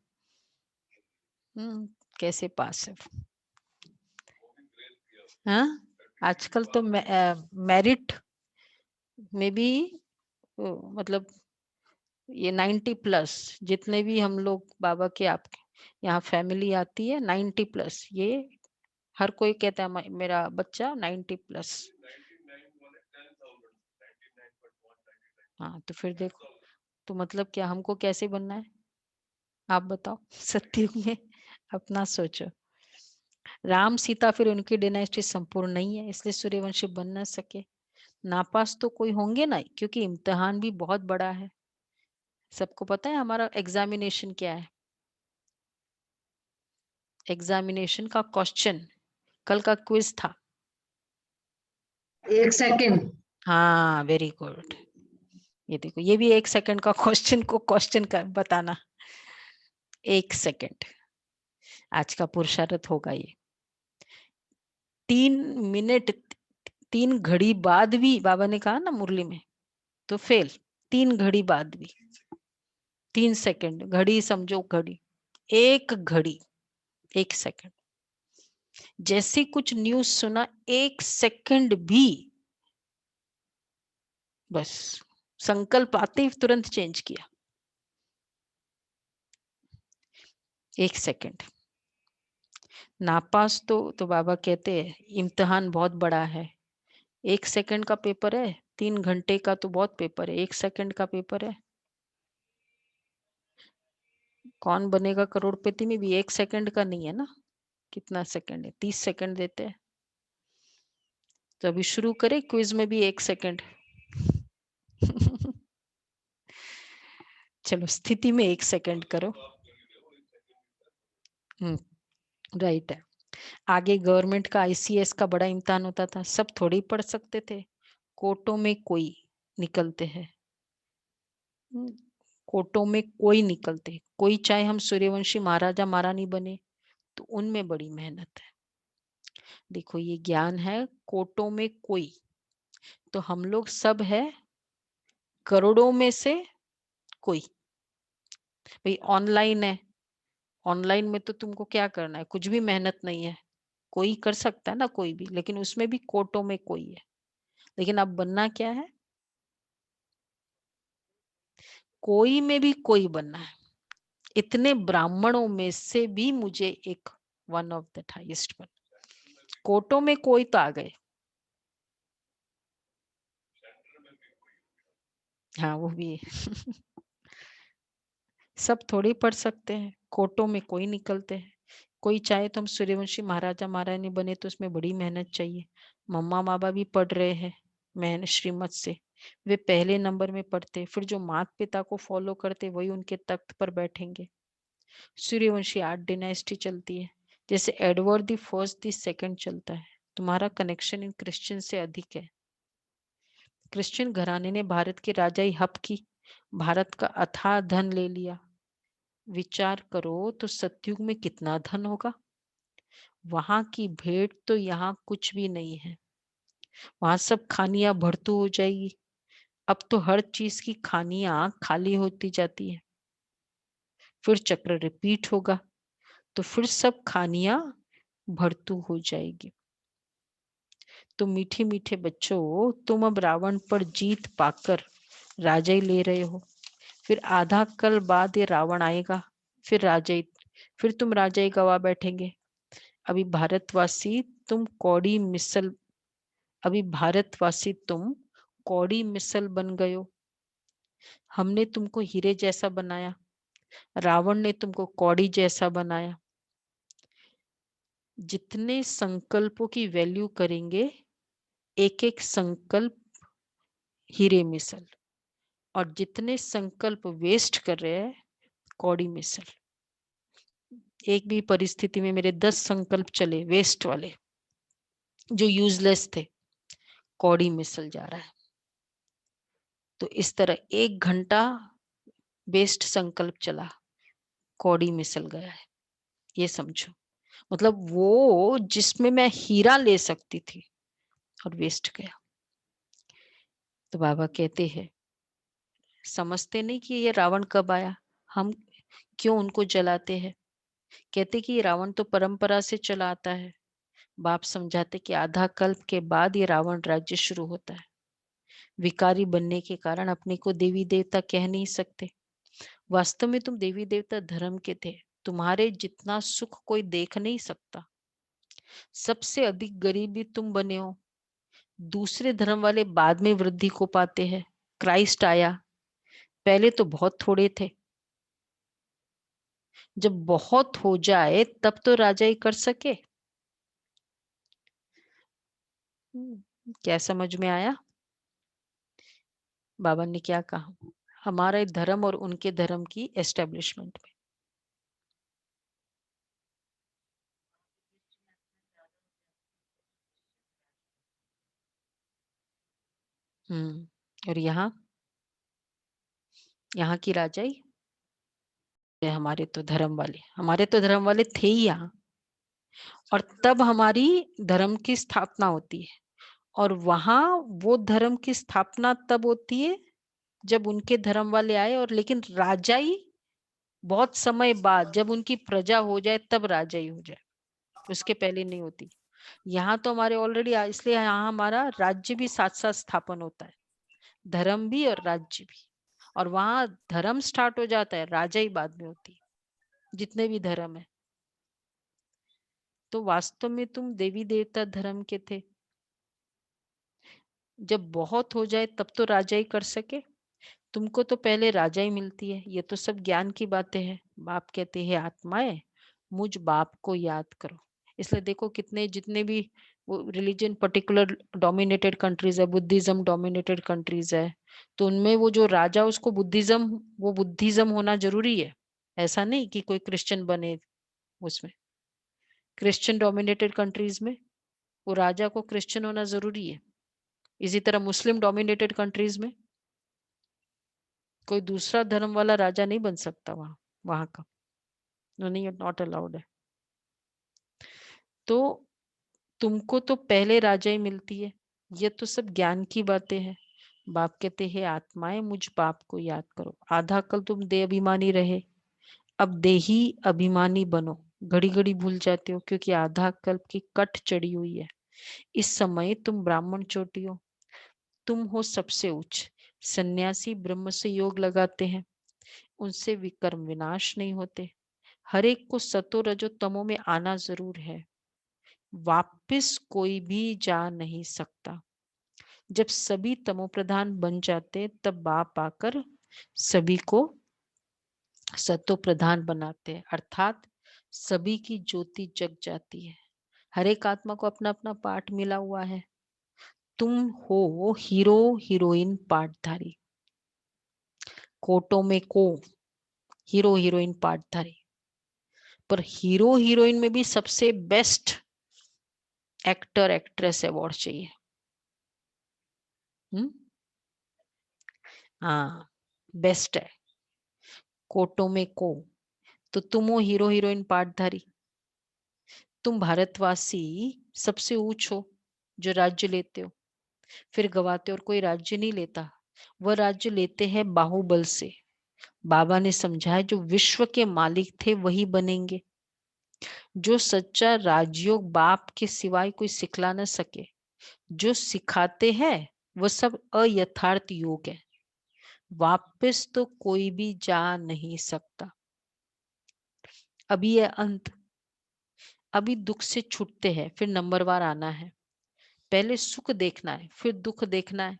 कैसे पास है? हाँ, आजकल तो मेरिट में भी मतलब ये 90 प्लस, जितने भी हम लोग बाबा के आपके यहाँ फैमिली आती है 90 प्लस, ये हर कोई कहता है मेरा बच्चा 90 प्लस। हाँ, तो फिर देखो, तो मतलब क्या हमको कैसे बनना है, आप बताओ। सत्युग में अपना सोचो। राम सीता फिर उनकी डायनेस्टी संपूर्ण नहीं है, इसलिए सूर्यवंशी बन न सके। नापास तो कोई होंगे ना, क्योंकि इम्तिहान भी बहुत बड़ा है। सबको पता है हमारा एग्जामिनेशन क्या है? एग्जामिनेशन का क्वेश्चन कल का क्विज था। 1 सेकंड। हाँ, वेरी गुड। ये देखो, ये भी 1 सेकंड का क्वेश्चन को क्वेश्चन का बताना। 1 सेकंड आज का पुरुषार्थ होगा ये। 3 मिनट 3 घड़ी बाद भी बाबा ने कहा ना मुरली में, तो फेल। 3 घड़ी बाद भी, 3 सेकंड घड़ी समझो, घड़ी 1 घड़ी 1 सेकंड। जैसे कुछ न्यूज सुना, 1 सेकंड भी बस संकल्प आते ही तुरंत चेंज किया। 1 सेकंड। नापास तो बाबा कहते हैं इम्तिहान बहुत बड़ा है। 1 सेकंड का पेपर है, 3 घंटे का तो बहुत पेपर है, 1 सेकंड का पेपर है। कौन बनेगा करोड़पति में भी 1 सेकंड का नहीं है ना। कितना सेकंड है? 30 सेकंड देते हैं। तो अभी शुरू करें क्विज में भी 1 सेकंड। चलो स्थिति में 1 सेकंड करो। राइट है। आगे गवर्नमेंट का आईसीएस का बड़ा इम्तिहान होता था, सब थोड़ी पढ़ सकते थे। कोटों में कोई निकलते हैं। कोटों में कोई निकलते, कोई चाहे हम सूर्यवंशी महाराजा महारानी बने, तो उनमें बड़ी मेहनत है। देखो ये ज्ञान है, कोटों में कोई, तो हम लोग सब है करोड़ों में से कोई। भाई ऑनलाइन है, ऑनलाइन में तो तुमको क्या करना है, कुछ भी मेहनत नहीं है, कोई कर सकता है ना कोई भी, लेकिन उसमें भी कोटों में कोई है। लेकिन अब बनना क्या है, कोई में भी कोई बनना है। इतने ब्राह्मणों में से भी मुझे एक वन ऑफ द हाईएस्ट बन। कोटों में कोई तो आ गए। हाँ वो भी है। सब थोड़ी पढ़ सकते हैं, कोटों में कोई निकलते हैं। कोई चाहे तो हम सूर्यवंशी महाराजा महारानी बने, तो उसमें बड़ी मेहनत चाहिए। मम्मा बाबा भी पढ़ रहे हैं मेहनत श्रीमत से, वे पहले नंबर में पढ़ते, फिर जो माता पिता को फॉलो करते वही उनके तख्त पर बैठेंगे। सूर्यवंशी 8 डिनाइस्टी चलती है, जैसे Edward the first the second चलता है। तुम्हारा कनेक्शन इन क्रिश्चियन से अधिक है। क्रिश्चियन घराने ने भारत की राजाई हप की, भारत का अथाह धन ले लिया। विचार करो तो सतयुग में कितना धन होगा। वहां की भेंट तो यहाँ कुछ भी नहीं है। वहां सब खानियां भरतू हो जाएगी। अब तो हर चीज की खानियां खाली होती जाती है। फिर चक्र रिपीट होगा, तो फिर सब खानियां भरतू हो जाएगी। तो मीठे मीठे बच्चों, तुम अब रावण पर जीत पाकर राजाई ले रहे हो। फिर आधा कल बाद ये रावण आएगा, फिर राजाई, फिर तुम राजाई गवा बैठेंगे। अभी भारतवासी तुम कौड़ी मिसल अभी भारतवासी तुम कौड़ी मिसल बन गए हो। हमने तुमको हीरे जैसा बनाया, रावण ने तुमको कौड़ी जैसा बनाया। जितने संकल्पों की वैल्यू करेंगे, एक एक संकल्प हीरे मिसल, और जितने संकल्प वेस्ट कर रहे हैं, कौड़ी मिसल। एक भी परिस्थिति में मेरे 10 संकल्प चले वेस्ट वाले, जो यूजलेस थे, कौड़ी मिसल जा रहा है। तो इस तरह 1 घंटा वेस्ट संकल्प चला, कौड़ी मिसल गया है, ये समझो। मतलब वो जिसमें मैं हीरा ले सकती थी और वेस्ट गया। तो बाबा कहते हैं, समझते नहीं कि ये रावण कब आया, हम क्यों उनको जलाते हैं। कहते कि ये रावण तो परंपरा से चला आता है। बाप समझाते कि आधा कल्प के बाद ये रावण राज्य शुरू होता है। विकारी बनने के कारण अपने को देवी देवता कह नहीं सकते। वास्तव में तुम देवी देवता धर्म के थे। तुम्हारे जितना सुख कोई देख नहीं सकता। सबसे अधिक गरीबी तुम बने हो। दूसरे धर्म वाले बाद में वृद्धि को पाते हैं। क्राइस्ट आया, पहले तो बहुत थोड़े थे। जब बहुत हो जाए तब तो राजा ही कर सके। क्या समझ में आया बाबा ने क्या कहा? हमारे धर्म और उनके धर्म की एस्टेब्लिशमेंट में। और यहाँ की राजाई, हमारे तो धर्म वाले थे ही यहाँ। और तब हमारी धर्म की स्थापना होती है। और वहां वो धर्म की स्थापना तब होती है जब उनके धर्म वाले आए। और लेकिन राजाई बहुत समय बाद, जब उनकी प्रजा हो जाए तब राजाई हो जाए, उसके पहले नहीं होती। यहाँ तो हमारे ऑलरेडी, इसलिए यहाँ हमारा राज्य भी साथ साथ स्थापन होता है, धर्म भी और राज्य भी। और वहां धर्म स्टार्ट हो जाता है, राजाई बाद में होती है, जितने भी धर्म है। तो वास्तव में तुम देवी देवता धर्म के थे। जब बहुत हो जाए तब तो राजाई कर सके। तुमको तो पहले राजाई मिलती है। ये तो सब ज्ञान की बातें हैं। बाप कहते हैं, आत्माएं मुझ बाप को याद करो। इसलिए देखो कितने जितने भी वो रिलीजन पर्टिकुलर डोमिनेटेड कंट्रीज है, बुद्धिज्म डोमिनेटेड कंट्रीज है, तो उनमें वो जो राजा, उसको बुद्धिज्म होना जरूरी है। ऐसा नहीं कि कोई क्रिश्चियन बने। उसमें क्रिश्चियन डोमिनेटेड कंट्रीज में वो राजा को क्रिश्चियन होना जरूरी है। इसी तरह मुस्लिम डोमिनेटेड कंट्रीज में कोई दूसरा धर्म वाला राजा नहीं बन सकता वहां का, नहीं, नॉट अलाउड है। तो तुमको तो पहले राजा ही मिलती है। ये तो सब ज्ञान की बातें हैं। बाप कहते हैं, आत्माएं मुझ बाप को याद करो। आधा कल तुम देह अभिमानी रहे, अब देही अभिमानी बनो। घड़ी घड़ी भूल जाते हो क्योंकि आधा कल्प की कट चढ़ी हुई है। इस समय तुम ब्राह्मण चोटी हो, तुम हो सबसे उच्च। सन्यासी ब्रह्म से योग लगाते हैं, उनसे विकर्म विनाश नहीं होते। हर एक को सतो रजो तमो में आना जरूर है, वापिस कोई भी जा नहीं सकता। जब सभी तमो प्रधान बन जाते तब बाप आकर सभी को सतो प्रधान बनाते हैं, अर्थात सभी की ज्योति जग जाती है। हर एक आत्मा को अपना अपना पाठ मिला हुआ है। तुम हो हीरो हीरोइन पाठधारी। कोटो में को हीरो हीरोइन पाठधारी। पर हीरो हीरोइन में भी सबसे बेस्ट एक्टर एक्ट्रेस अवार्ड चाहिए। हाँ, बेस्ट है। कोटो में को, तो तुम हो हीरो हीरोइन पाठधारी। तुम भारतवासी सबसे ऊंच हो जो राज्य लेते हो, फिर गवाते हो। और कोई राज्य नहीं लेता, वह राज्य लेते हैं बाहुबल से। बाबा ने समझाया, जो विश्व के मालिक थे वही बनेंगे। जो सच्चा राजयोग बाप के सिवाय कोई सिखला न सके। जो सिखाते हैं वह सब अयथार्थ योग है, वापस तो कोई भी जा नहीं सकता। अभी है अंत, अभी दुख से छूटते हैं, फिर नंबरवार आना है। पहले सुख देखना है, फिर दुख देखना है।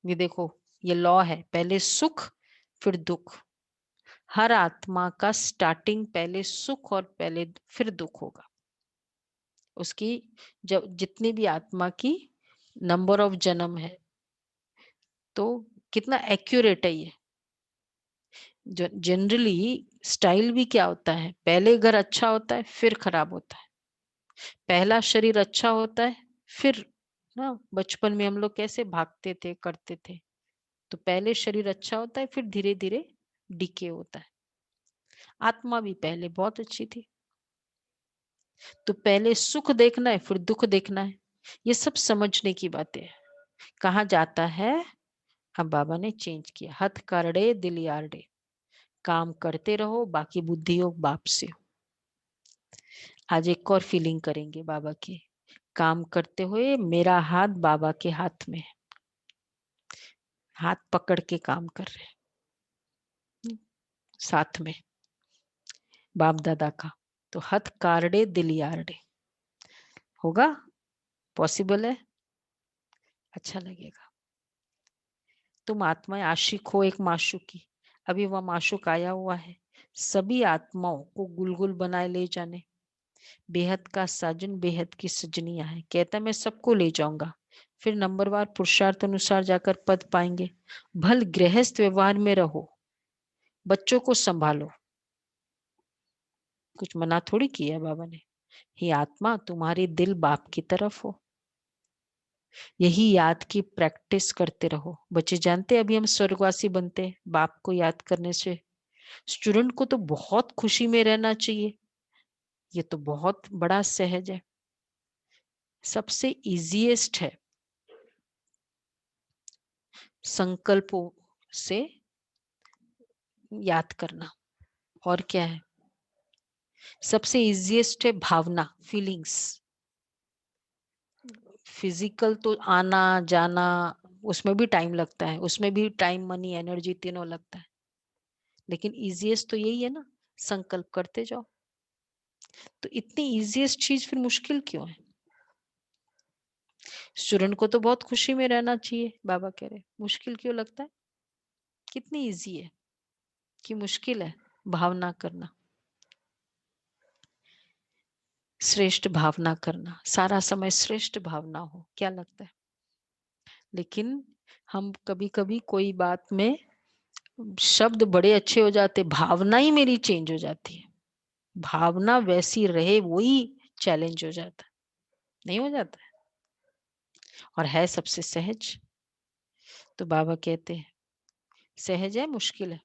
ये देखो, ये लॉ है, पहले सुख फिर दुख। हर आत्मा का स्टार्टिंग पहले सुख और पहले फिर दुख होगा। उसकी जब जितनी भी आत्मा की नंबर ऑफ जन्म है, तो कितना एक्यूरेट है ये। जनरली स्टाइल भी क्या होता है, पहले घर अच्छा होता है फिर खराब होता है, पहला शरीर अच्छा होता है फिर ना, बचपन में हम लोग कैसे भागते थे करते थे, तो पहले शरीर अच्छा होता है फिर धीरे धीरे डिके होता है। आत्मा भी पहले बहुत अच्छी थी, तो पहले सुख देखना है फिर दुख देखना है, ये सब समझने की बातें है। कहा जाता है, अब बाबा ने चेंज किया, हथ करड़े दिल यारडे, काम करते रहो बाकी बुद्धि योग बाप से। आज एक और फीलिंग करेंगे बाबा की, काम करते हुए मेरा हाथ बाबा के हाथ में है, हाथ पकड़ के काम कर रहे हैं साथ में बाप दादा का, तो हथ कारडे दिल यारडे होगा, पॉसिबल है, अच्छा लगेगा। तुम आत्माएं आशिक हो एक माशूक की, अभी वह माशूक आया हुआ है, सभी आत्माओं को गुलगुल बनाए ले जाने, बेहद का साजन बेहद की सजनिया है, कहता मैं सबको ले जाऊंगा, फिर नंबरवार पुरुषार्थ अनुसार जाकर पद पाएंगे। भल गृहस्थ व्यवहार में रहो, बच्चों को संभालो, कुछ मना थोड़ी किया बाबा ने, ही आत्मा तुम्हारी दिल बाप की तरफ हो, यही याद की प्रैक्टिस करते रहो। बच्चे जानते अभी हम स्वर्गवासी बनते हैं बाप को याद करने से, स्टूडेंट को तो बहुत खुशी में रहना चाहिए, ये तो बहुत बड़ा सहज है, सबसे इजीएस्ट है संकल्पों से याद करना। और क्या है, सबसे इजीएस्ट है भावना, फीलिंग्स। फिजिकल तो आना जाना उसमें भी टाइम लगता है, उसमें भी टाइम मनी एनर्जी तीनों लगता है, लेकिन इजीएस्ट तो यही है ना, संकल्प करते जाओ। तो इतनी इजीएस्ट चीज फिर मुश्किल क्यों है? स्टूडेंट को तो बहुत खुशी में रहना चाहिए, बाबा कह रहे मुश्किल क्यों लगता है? कितनी इजी है कि मुश्किल है भावना करना, श्रेष्ठ भावना करना, सारा समय श्रेष्ठ भावना हो, क्या लगता है? लेकिन हम कभी कभी कोई बात में शब्द बड़े अच्छे हो जाते, भावना ही मेरी चेंज हो जाती है, भावना वैसी रहे वही चैलेंज हो जाता है, नहीं हो जाता है, और है सबसे सहज। तो बाबा कहते हैं सहज है मुश्किल है,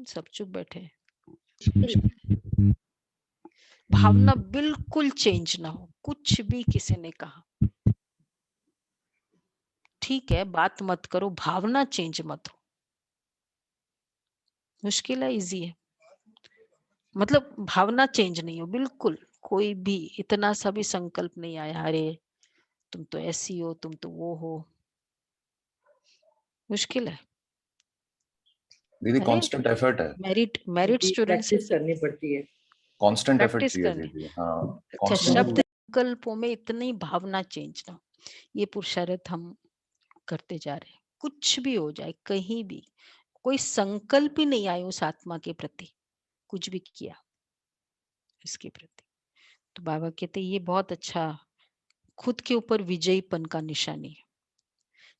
सब चुप बैठे हैं। भावना बिल्कुल चेंज ना हो, कुछ भी किसी ने कहा ठीक है बात मत करो, भावना चेंज मत हो, मुश्किल है इजी है, मतलब भावना चेंज नहीं हो बिल्कुल, कोई भी इतना सा भी संकल्प नहीं आया अरे तुम तो ऐसी हो तुम तो वो हो, मुश्किल है। दीदी अरे कांस्टेंट एफर्ट है, मेरिट स्टूडेंट से प्रैक्टिस करनी पड़ती है। कांस्टेंट एफर्ट प्रैक्टिस चाहिए करनी। दीदी। हाँ अच्छा, कांस्टेंट शब्द संकल्पों में इतनी भावना चेंज ना हो, ये पुरुषार्थ हम करते जा रहे हैं, कुछ भी हो जाए कहीं भी, कोई संकल्प ही नहीं आए उस आत्मा के प्रति, कुछ भी किया इसके प्रति, तो बाबा कहते ये बहुत अच्छा खुद के ऊपर विजयीपन का निशानी है।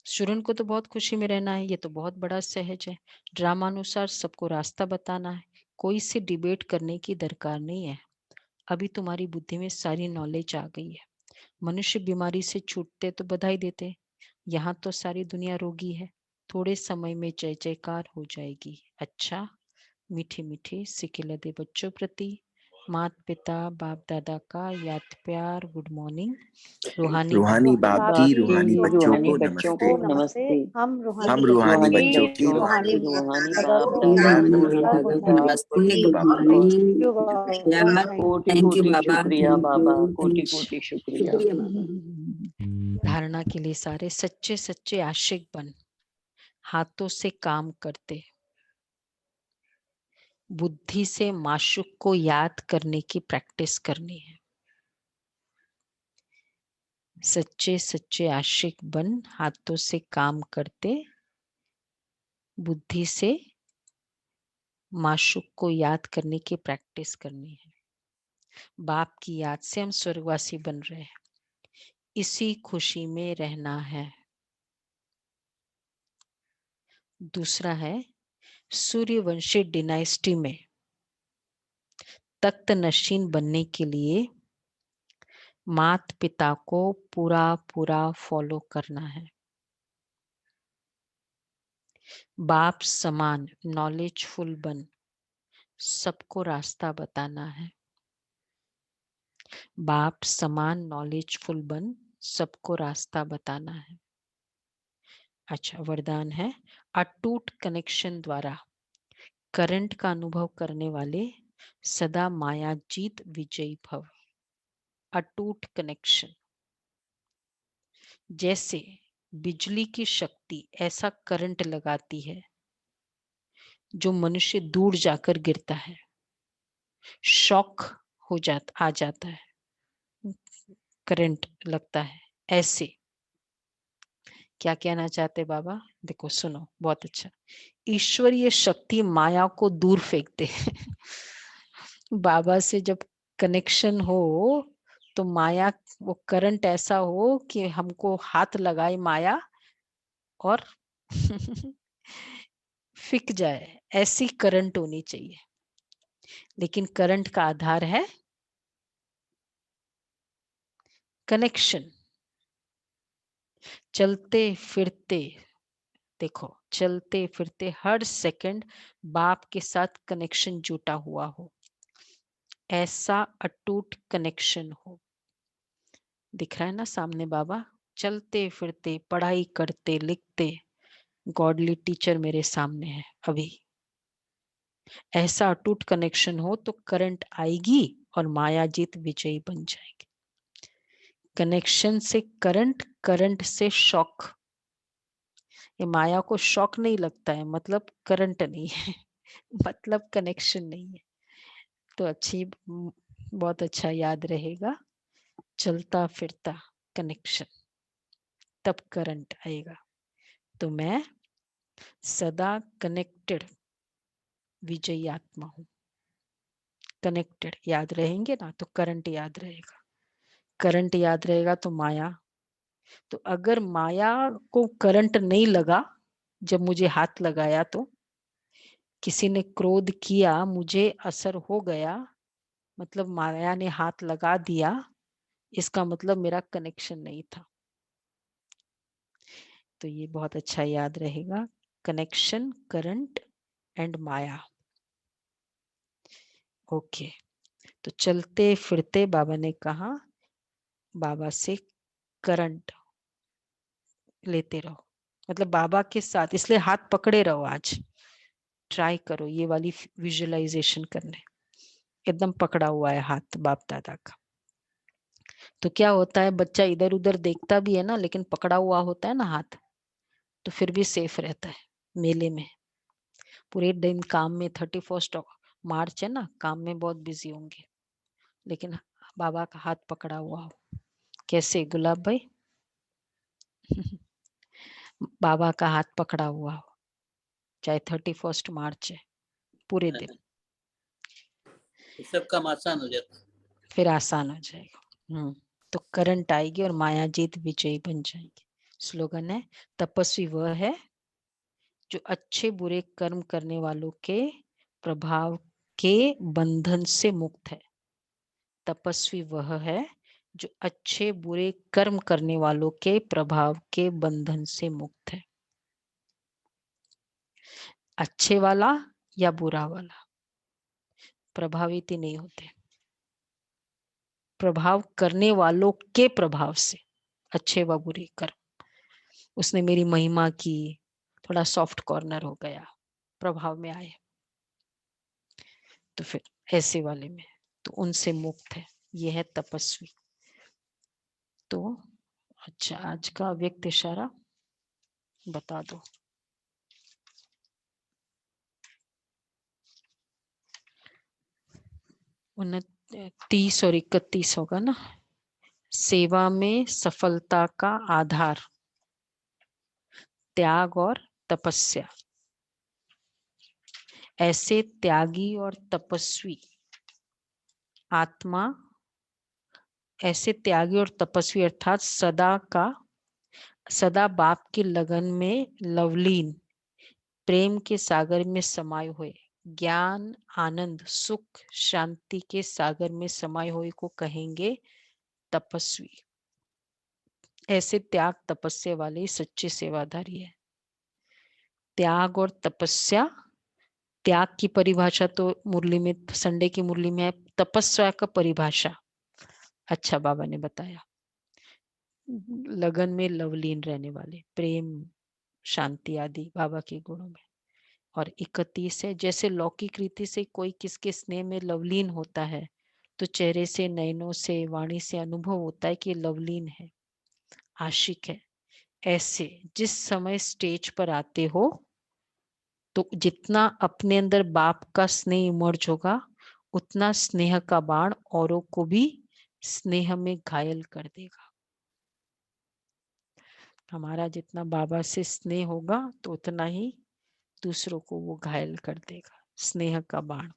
स्टूडेंट को तो बहुत खुशी में रहना है, ये तो बहुत बड़ा सहज है, ड्रामा अनुसार सबको रास्ता बताना है, कोई से डिबेट करने की दरकार नहीं है, अभी तुम्हारी बुद्धि में सारी नॉलेज आ गई है। मनुष्य बीमारी से छूटते तो बधाई देते, यहाँ तो सारी दुनिया रोगी है, थोड़े समय में जय जयकार हो जाएगी। अच्छा, मीठी मीठी सिकिल दे बच्चों प्रति मात पिता बाप दादा का याद प्यार, गुड मॉर्निंग। रूहानी बाप की रूहानी बच्चों रूहानी को बच्चों नमस्ते। को नमस्ते। हम रूहानी बच्चों की रूहानी बाप प्यार दादा नमस्ते कोटि थैंक यू कोटि बाबा, शुक्रिया बाबा, कोटि कोटि शुक्रिया। धारणा के लिए सारे सच्चे सच्चे आशिक बन, हाथों से काम करते, बुद्धि से माशूक को याद करने की प्रैक्टिस करनी है। सच्चे सच्चे आशिक बन, हाथों से काम करते, बुद्धि से माशूक को याद करने की प्रैक्टिस करनी है। बाप की याद से हम स्वर्गवासी बन रहे हैं, इसी खुशी में रहना है। दूसरा है सूर्यवंशी डिनाइस्टी में तख्त नशीन बनने के लिए माता पिता को पूरा पूरा फॉलो करना है। बाप समान नॉलेजफुल बन सबको रास्ता बताना है। बाप समान नॉलेजफुल बन सबको रास्ता बताना है। अच्छा, वरदान है अटूट कनेक्शन द्वारा करंट का अनुभव करने वाले सदा माया जीत विजयी भव। अटूट कनेक्शन, जैसे बिजली की शक्ति ऐसा करंट लगाती है जो मनुष्य दूर जाकर गिरता है, शॉक आ जाता है, करंट लगता है। ऐसे क्या कहना चाहते बाबा? देखो सुनो, बहुत अच्छा। ईश्वरीय शक्ति माया को दूर फेंकते हैं। बाबा से जब कनेक्शन हो तो माया, वो करंट ऐसा हो कि हमको हाथ लगाए माया और फिक जाए, ऐसी करंट होनी चाहिए। लेकिन करंट का आधार है कनेक्शन। चलते फिरते, देखो चलते फिरते हर सेकंड बाप के साथ कनेक्शन जुटा हुआ हो, ऐसा अटूट कनेक्शन हो। दिख रहा है ना सामने बाबा चलते फिरते, पढ़ाई करते लिखते, गॉडली टीचर मेरे सामने है अभी। ऐसा अटूट कनेक्शन हो तो करंट आएगी और माया जीत विजयी बन जाएगी। कनेक्शन से करंट, करंट से शॉक। ये माया को शॉक नहीं लगता है, मतलब करंट नहीं है, मतलब कनेक्शन नहीं है। तो अच्छी, बहुत अच्छा याद रहेगा, चलता फिरता कनेक्शन, तब करंट आएगा। तो मैं सदा कनेक्टेड विजयी आत्मा हूं। कनेक्टेड याद रहेंगे ना तो करंट याद रहेगा, करंट याद रहेगा तो माया। तो अगर माया को करंट नहीं लगा, जब मुझे हाथ लगाया तो किसी ने क्रोध किया, मुझे असर हो गया, मतलब माया ने हाथ लगा दिया, इसका मतलब मेरा कनेक्शन नहीं था। तो ये बहुत अच्छा याद रहेगा, connection, current and Maya. Okay, तो चलते फिरते बाबा ने कहा बाबा से करंट लेते रहो, मतलब बाबा के साथ, इसलिए हाथ पकड़े रहो। आज ट्राई करो ये वाली विजुअलाइजेशन करने, एकदम पकड़ा हुआ है हाथ बाप दादा का। तो क्या होता है, बच्चा इधर उधर देखता भी है ना, लेकिन पकड़ा हुआ होता है ना हाथ, तो फिर भी सेफ रहता है। मेले में पूरे दिन काम में, 31 मार्च है ना, काम में बहुत बिजी होंगे, लेकिन बाबा का हाथ पकड़ा हुआ हो। कैसे गुलाब भाई? बाबा का हाथ पकड़ा हुआ हो, चाहे 31 मार्च है, पूरे दिन, सब काम आसान हो जाता, फिर आसान हो जाएगा। तो करंट आएगी और माया जीत विजयी बन जाएगी। स्लोगन है तपस्वी वह है जो अच्छे बुरे कर्म करने वालों के प्रभाव के बंधन से मुक्त है। तपस्वी वह है जो अच्छे बुरे कर्म करने वालों के प्रभाव के बंधन से मुक्त है। अच्छे वाला या बुरा वाला प्रभावित ही नहीं होते, प्रभाव करने वालों के प्रभाव से। अच्छे व बुरे कर्म, उसने मेरी महिमा की, थोड़ा सॉफ्ट कॉर्नर हो गया, प्रभाव में आए, तो फिर ऐसे वाले में तो उनसे मुक्त है, ये है तपस्वी। तो अच्छा, आज का व्यक्त इशारा बता दो। 29 और 31 होगा ना। सेवा में सफलता का आधार त्याग और तपस्या। ऐसे त्यागी और तपस्वी आत्मा, ऐसे त्यागी और तपस्वी अर्थात सदा बाप की लगन में लवलीन प्रेम के सागर में समाये हुए, ज्ञान, आनंद, सुख, शांति के सागर में समाये हुए को कहेंगे तपस्वी। ऐसे त्याग तपस्या वाले सच्चे सेवाधारी है। त्याग और तपस्या, त्याग की परिभाषा तो मुरली में, संडे की मुरली में है। तपस्या का परिभाषा अच्छा बाबा ने बताया, लगन में लवलीन रहने वाले, प्रेम, शांति आदि बाबा के गुणों में। और 31 है, जैसे लौकिक रीति से कोई किसके स्नेह में लवलीन होता है तो चेहरे से, नयनों से, वाणी से अनुभव होता है कि लवलीन है, आशिक है। ऐसे जिस समय स्टेज पर आते हो तो जितना अपने अंदर बाप का स्नेह इमर्ज होगा, उतना स्नेह का बाण औरों को भी स्नेह में घायल कर देगा। हमारा जितना बाबा से स्नेह होगा तो उतना ही दूसरों को वो घायल कर देगा, स्नेह का बाण।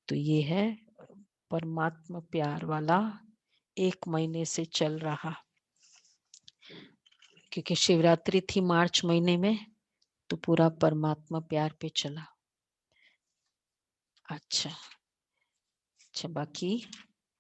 तो ये है परमात्मा प्यार वाला 1 महीने से चल रहा, क्योंकि शिवरात्रि थी मार्च महीने में, तो पूरा परमात्मा प्यार पे चला। अच्छा बाकी